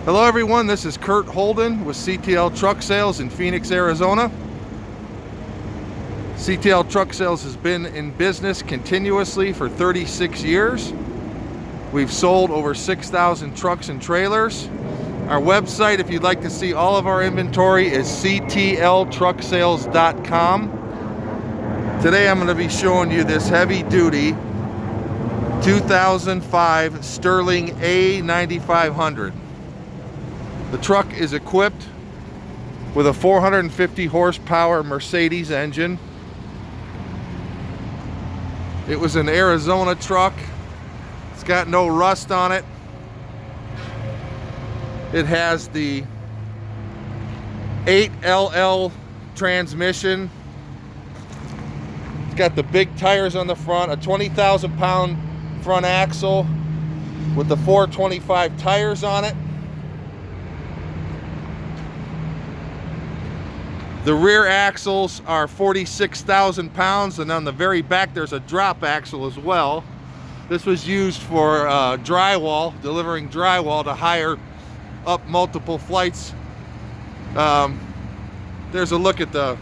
Hello everyone, this is Kurt Holden with CTL Truck Sales in Phoenix, Arizona. CTL Truck Sales has been in business continuously for 36 years. We've sold over 6,000 trucks and trailers. Our website, if you'd like to see all of our inventory, is ctltruckSales.com. Today I'm going to be showing you this heavy-duty 2005 Sterling A9500. The truck is equipped with a 450 horsepower Mercedes engine. It was an Arizona truck. It's got no rust on it. It has the 8LL transmission. It's got the big tires on the front, a 20,000 pound front axle with the 425 tires on it. The rear axles are 46,000 pounds, and on the very back there's a drop axle as well. This was used for drywall, delivering drywall to higher up multiple flights. There's a look at the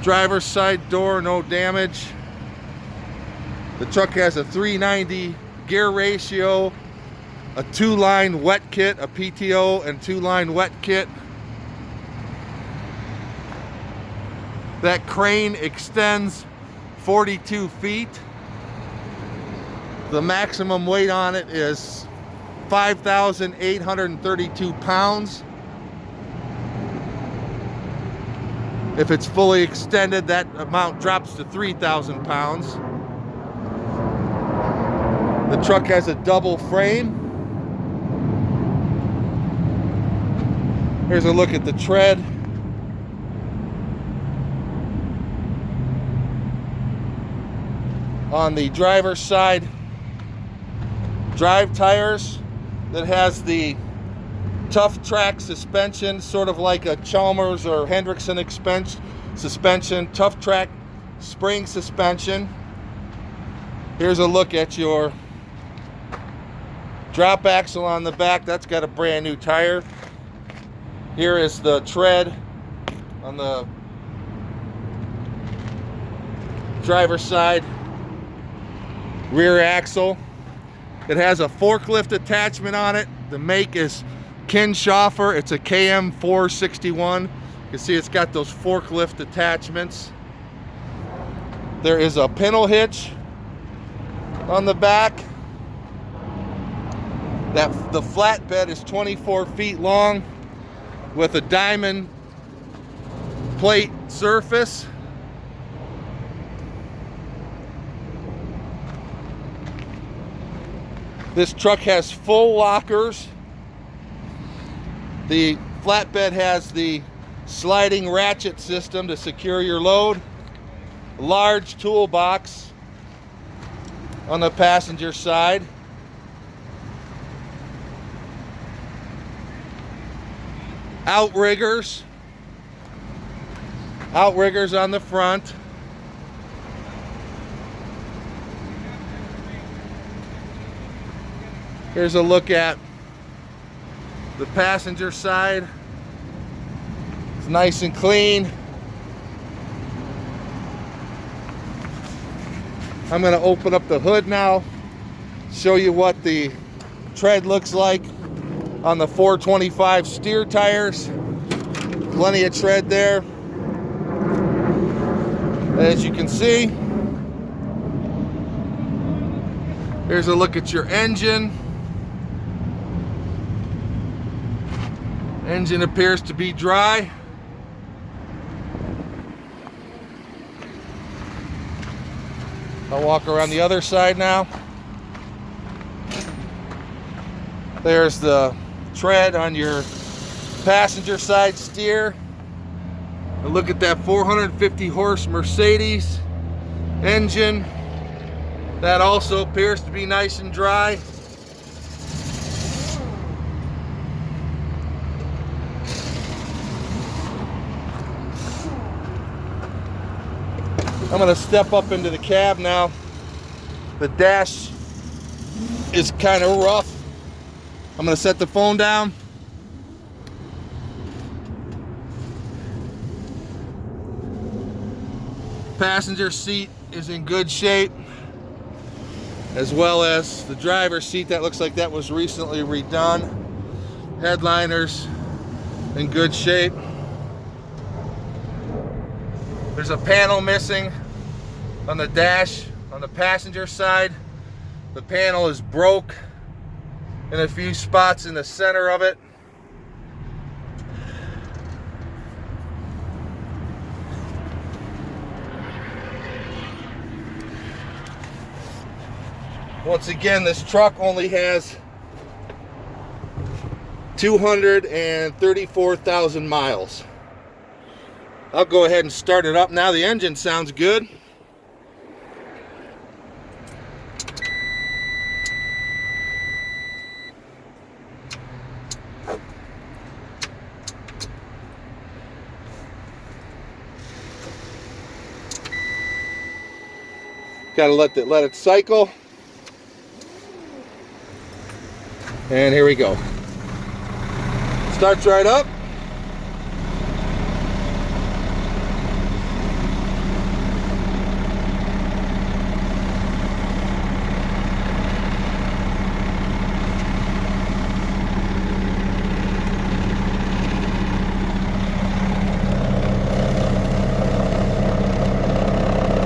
driver's side door, no damage. The truck has a 390 gear ratio, a 2-line wet kit, a PTO and 2-line wet kit. That crane extends 42 feet. The maximum weight on it is 5,832 pounds. If it's fully extended, that amount drops to 3,000 pounds. The truck has a double frame. Here's a look at the tread. On the driver's side, drive tires that has the Tough Track suspension, sort of like a Chalmers or Hendrickson suspension, Tough Track spring suspension. Here's a look at your drop axle on the back. That's got a brand new tire. Here is the tread on the driver's side. Rear axle. It has a forklift attachment on it. The make is Kinschoffer. It's a KM461. You can see it's got those forklift attachments. There is a pintle hitch on the back. The flatbed is 24 feet long with a diamond plate surface. This truck has full lockers. The flatbed has the sliding ratchet system to secure your load. A large toolbox on the passenger side. Outriggers. Outriggers on the front. Here's a look at the passenger side. It's nice and clean. I'm going to open up the hood now, show you what the tread looks like on the 425 steer tires. Plenty of tread there. As you can see, here's a look at your engine. Engine appears to be dry. I'll walk around the other side now. There's the tread on your passenger side steer. And look at that 450 horse Mercedes engine. That also appears to be nice and dry. I'm going to step up into the cab now. The dash is kind of rough. I'm gonna set the phone down. Passenger seat is in good shape, as well as the driver's seat. That looks like that was recently redone. Headliners in good shape. There's a panel missing on the dash on the passenger side. The panel is broke in a few spots in the center of it. Once again, this truck only has 234,000 miles. I'll go ahead and start it up now. The engine sounds good. Gotta let it cycle. And here we go. Starts right up.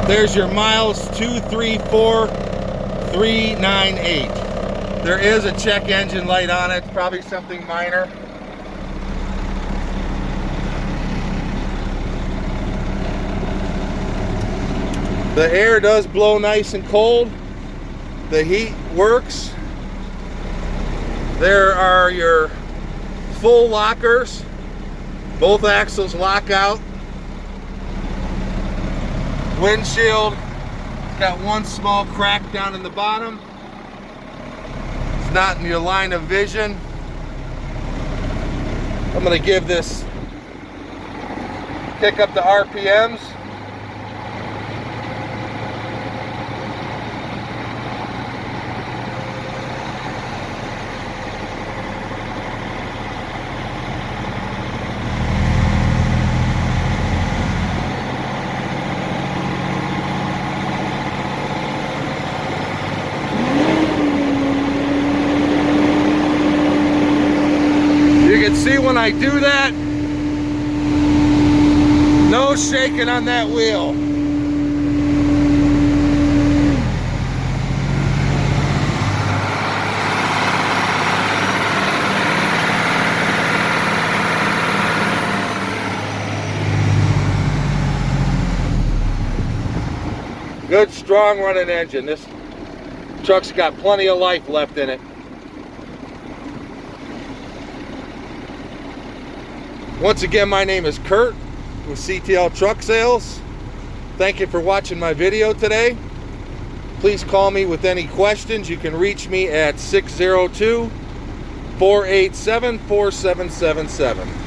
There's your miles, 234,398. There is a check engine light on it, probably something minor. The air does blow nice and cold. The heat works. There are your full lockers. Both axles lock out. Windshield, it's got one small crack down in the bottom. It's not in your line of vision. I'm going to give this kick up the RPMs. See, when I do that, no shaking on that wheel. Good, strong running engine. This truck's got plenty of life left in it. Once again, my name is Kurt with CTL Truck Sales. Thank you for watching my video today. Please call me with any questions. You can reach me at 602-487-4777.